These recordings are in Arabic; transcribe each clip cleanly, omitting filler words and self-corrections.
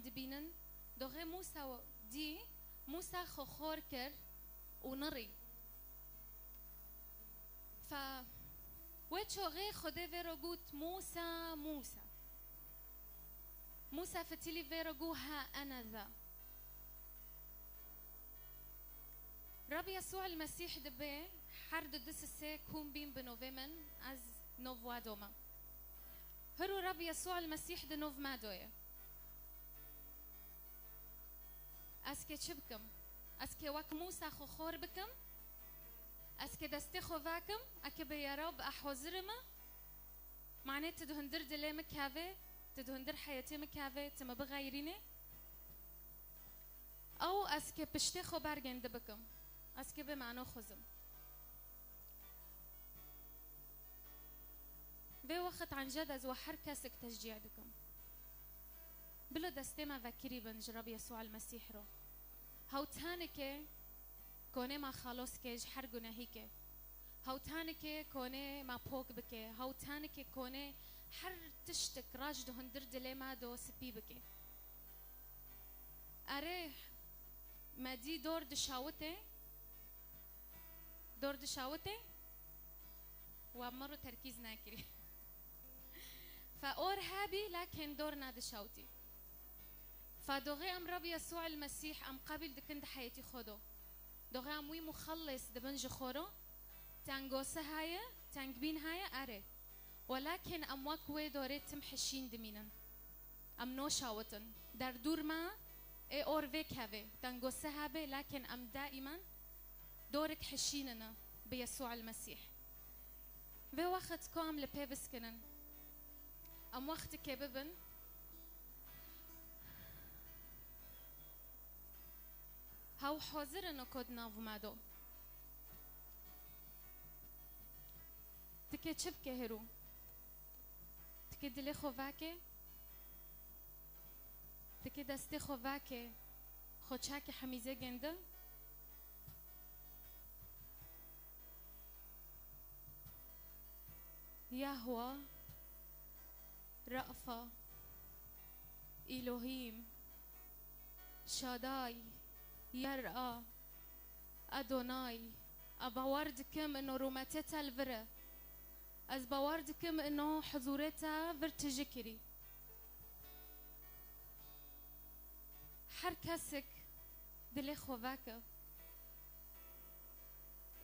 دبينن دوغي موسى دي موسى خخور كر ونري ف وچو غي خده ويرو قوت موسى موسى موسى فتيلي ويرو قو ها أنا ذا رب يسوع المسيح دبي حرد دس السي كون بين بنوفيمن از نوف وادوما هرو رب يسوع المسيح د نوف مادوية اسكي تشبكم اسكي واك موسى خخور بكم اسكي دستي خواكم اكي بيارب احوزرما معناه تدهندر دلي مكافي تدهندر حياتي مكافي تما بغيريني او اسكي بشتي خو برگن دبكم اسكي بمعنى خزم في وقت عن جد از وحر كاسك تشجيع دكم بلو دستي ما فكري بنجرب يسوع المسيح رو هاو تانكي كوني ما خلاص كيج حر گناهيكي هاو تانكي كوني ما بوك بكي هاو تانكي كوني حر تشتك راج دو هندر دلي ما دو سبي بكي اره ما دي دور دشاوتي دور دشاوتي ومرو تركيز ناكري فأور هابي لكن دورنا دشاوتي فدوغي أم رب يسوع المسيح أم قابل دكند حياتي خودو دوغي أم وي مخلص دبنج خورو تانغوسة هاي تانغبين هاي أري ولكن أم وكوي دوري تمحشين دمينن أم نو شاوتن در دور ما اي اور فيك هاوي تانغوسة هابي لكن أم دائما دورك حشيننا بيسوع المسيح في وقت كوام لبيبس كنن أم وقت كببن هاو حاضر إنه كود ناف مادو تكي تشب كهرو تكي دلي خواكي تكي دستي خواكي خودشاكي حميزة جنده يهوه رأفة إلهيم شاداي يرأى أدوناي أبواردكم إنه روماتتا الفرة از بواردكم إنه حضورتا فرتجكري حركسك دلي خواكا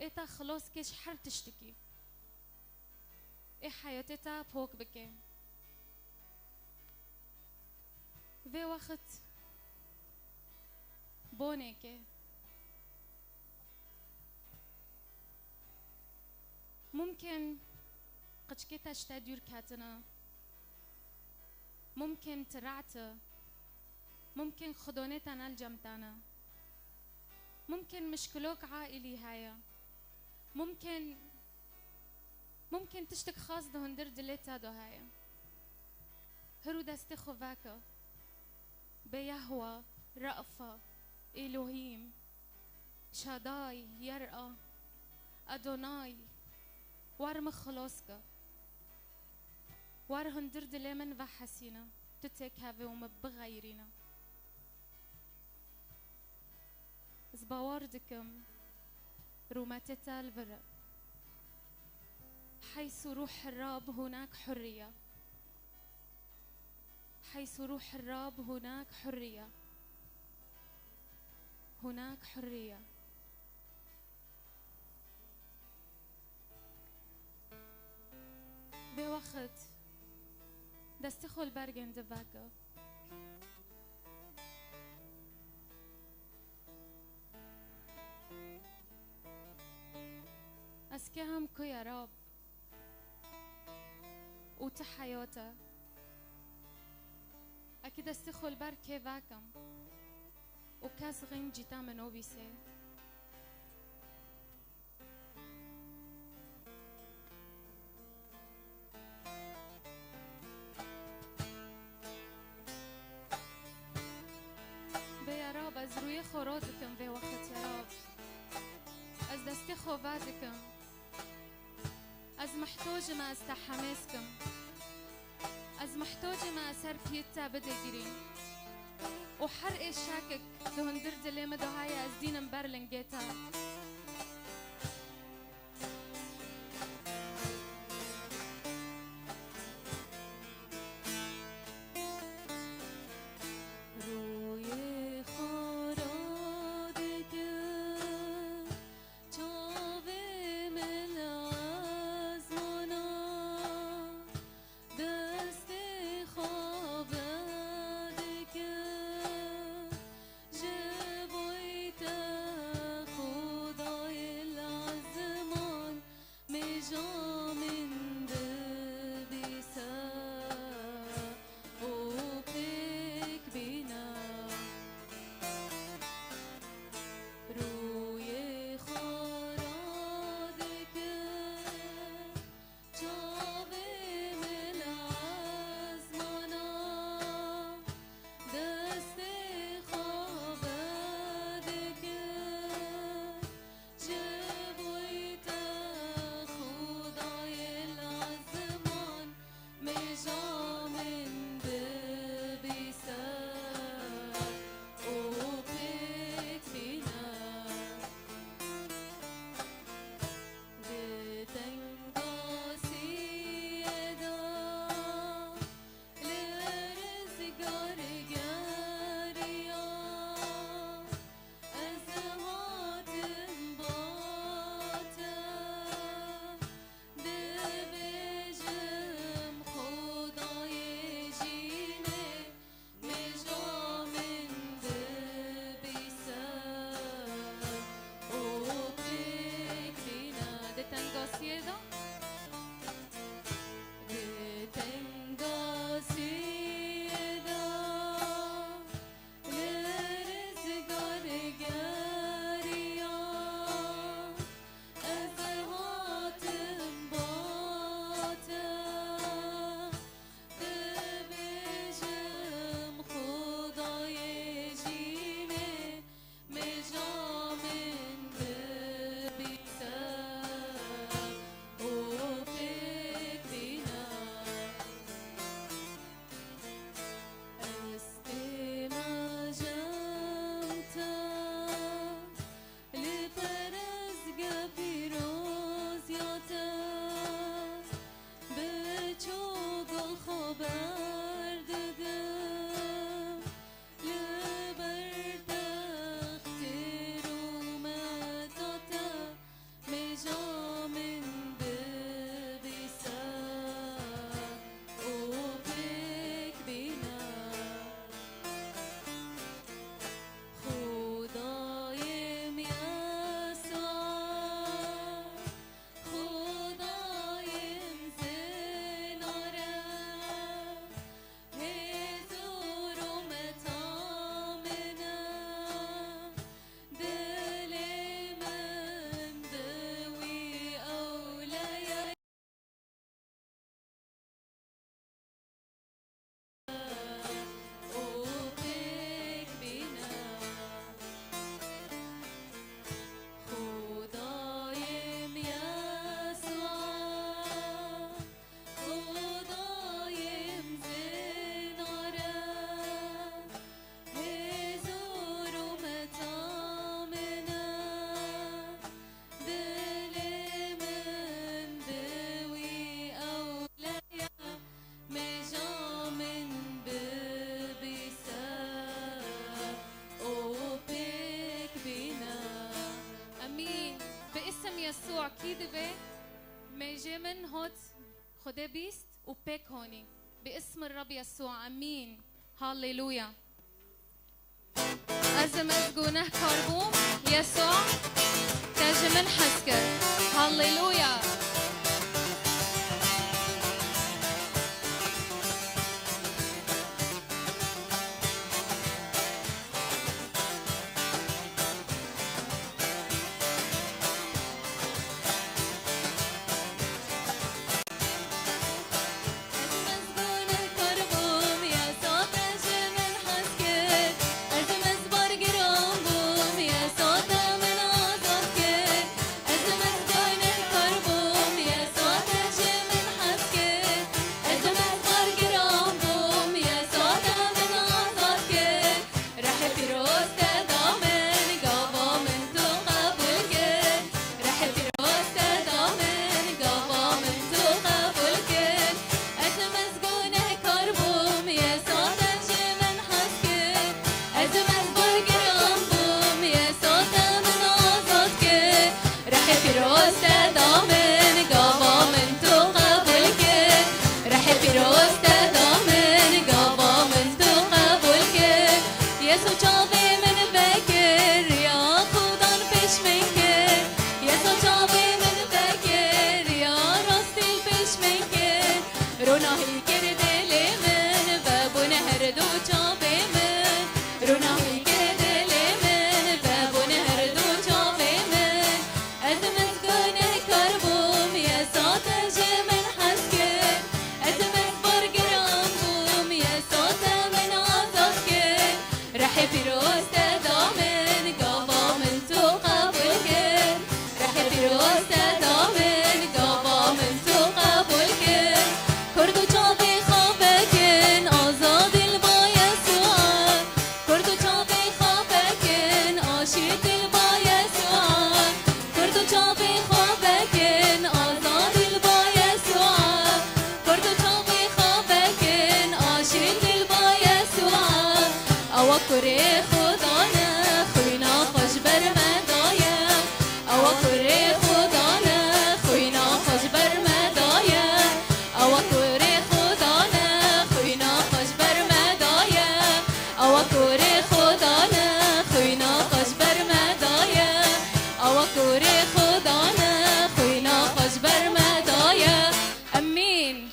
إتا خلاص كيش حر تشتكي إيه حياتتا بوك بكي في وقت بونيكي ممكن قشكيتا اشتادير كاتنا ممكن ترعتا ممكن خدونيتا نالجمتانا ممكن مشكلوك عائلي هايا ممكن تشتك خاص دهندر دليتا دو هايا هرو دستي خواكا بيهوى رأفة إلهيم شاداي يرأى أدوناي وارم خلاصك وار هندر دلي من وحسينا تتك هاوي ومبغيرينا زباواردكم روماتتا الفرق حيث روح الرب هناك حرية حيث روح الرب هناك حرية هناك حرية بوقت دستخل برگن دواگا اسكي هم كو يا رب وتحياته اكيد استخل بر كيفاكم وكاس غين جيتا منو بيسي بيا رب از روی خورازكم في وقت يا رب از دستي خوباتكم از محتاج ما استحماسكم از محتاج ما سر بيتا بدگیریم وحرق الشاكك دهن درد اللي مدو هاي أزدين مبرلن جيتا يسوع كذبة مجمن هوت خده بيست وبيك هوني باسم الرب يسوع امين هاليلويا. أزم أزجونه كاربوم يسوع تجمن حسكر هاليلويا. Karbo أو كره خدانا خوينا خوش برمدايا أو كره خدانا خوينا خوش برمدايا أو كره خدانا خوينا خوش برمدايا أو كره خدانا خوينا خوش برمدايا أو كره خدانا خوينا خوش برمدايا أمين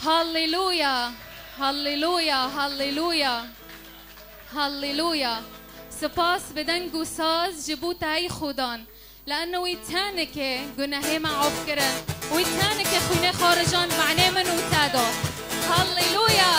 هاليلويا هاليلويا هاليلويا هاليلويا سپاس بدن گوساز جبوت های خودان لأنه ويتانك گناهی معاف کرن ويتانك خوینه خارجان معنی من وتادو هاليلويا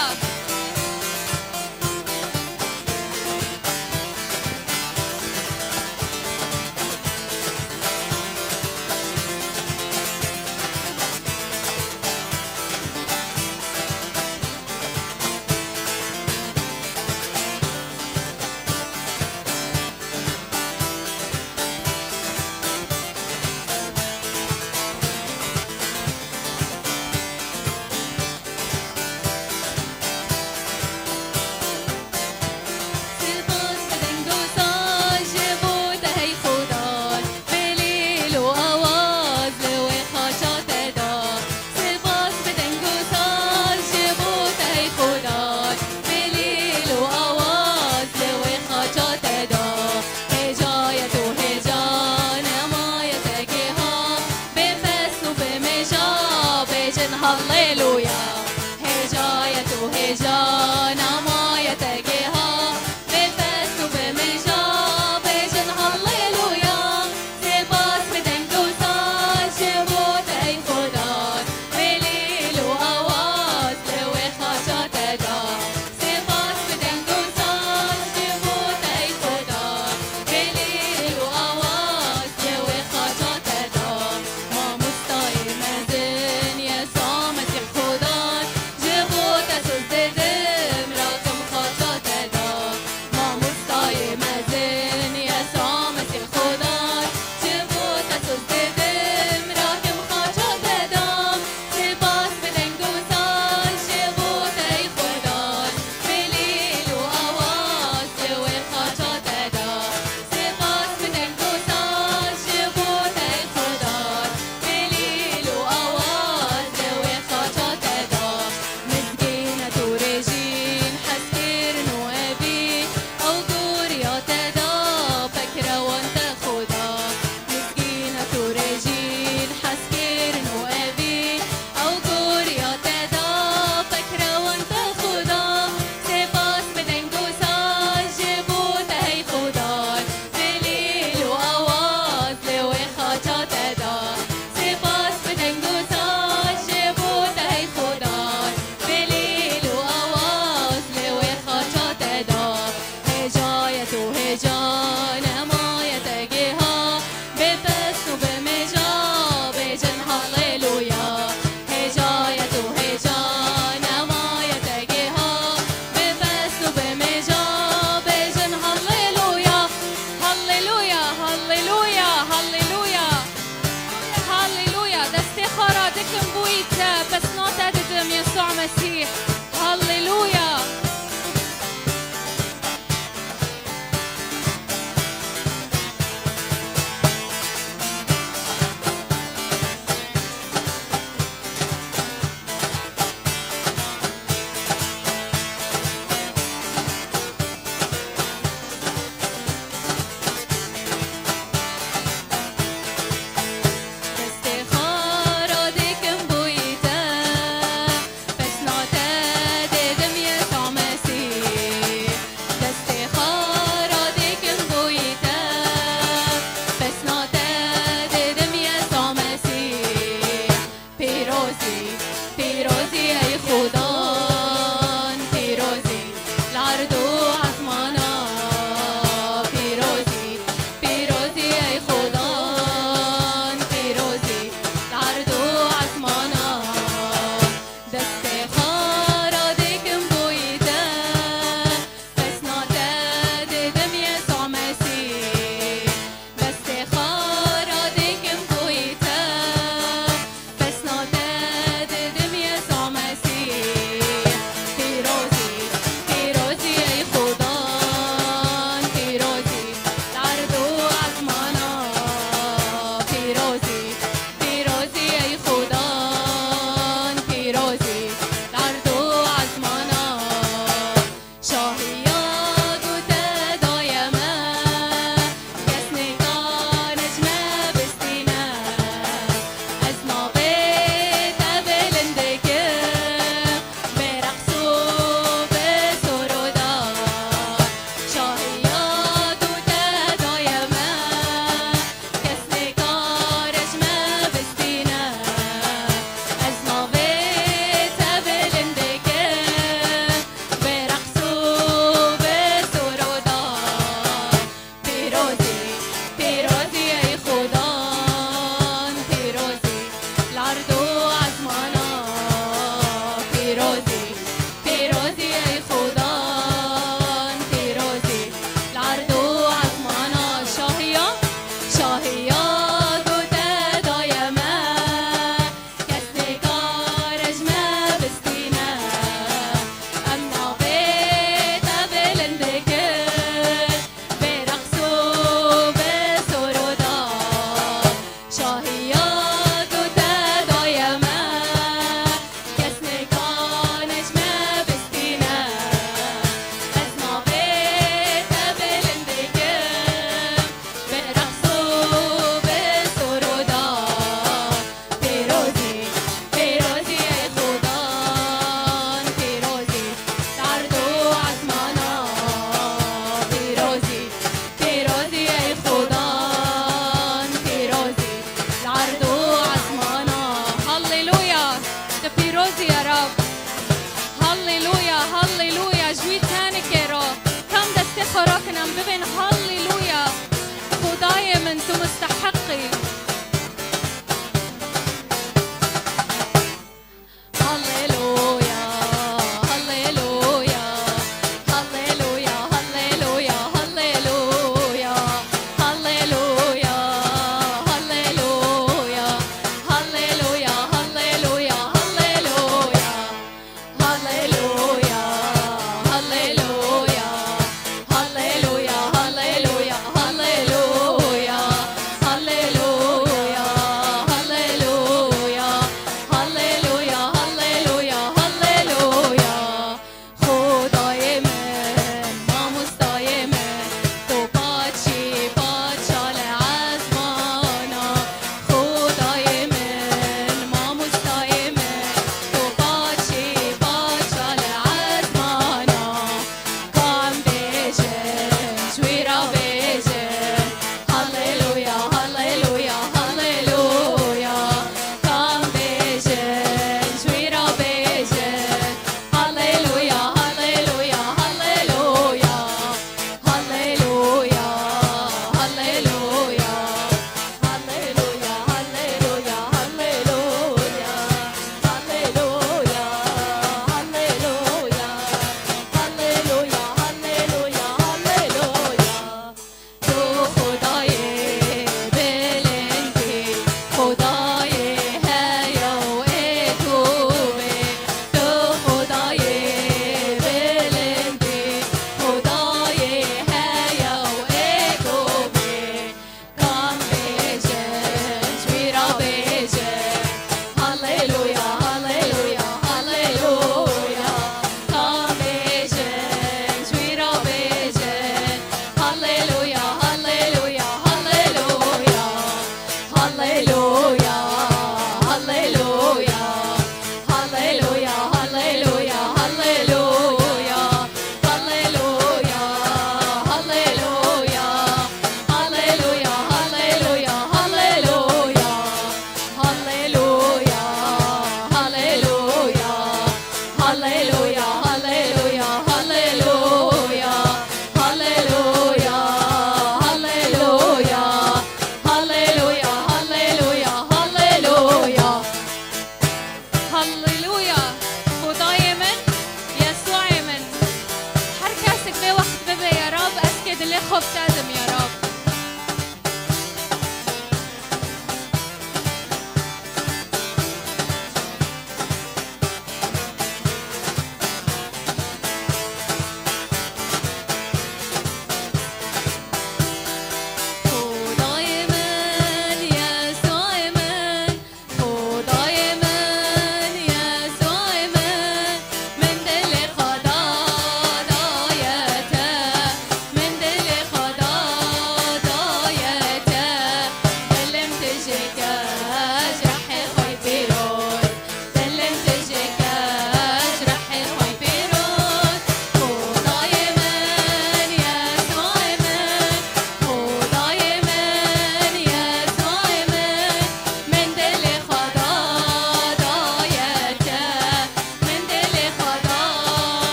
دلي خوب تازم يا رب.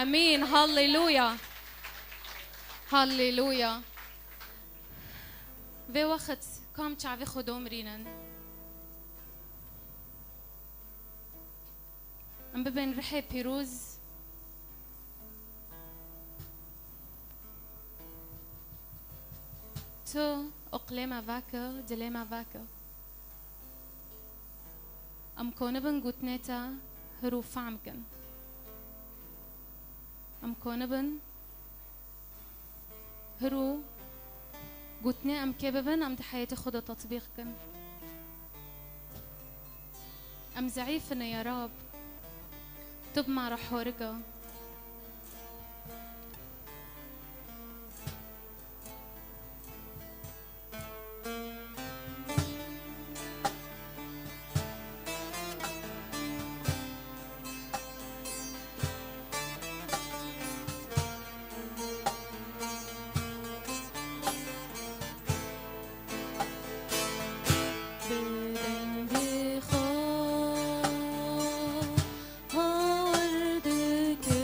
امين. هاليلويا هاليلويا. في وقت كم تعرفي خدوم رينن ام ببين رحي بيروز تو اقليما فاكا دليما فاكا ام كونبن قوتنيتا هرو فعمكن ام كونبن هرو قوتني ام كيببن ام تحياتي خد تطبيقكن ام زعيفن يا رب تب مع رحورك هاوردك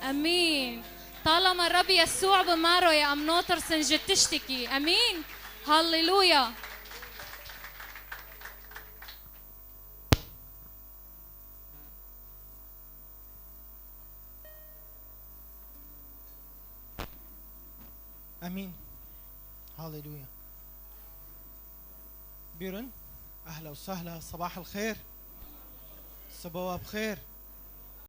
امين. طالما الرب يسوع بماره يا ام ناطر سنجد تشتكي. امين. هللويا. امين. هاليلويا. بيرن اهلا وسهلا، صباح الخير، صباح بخير.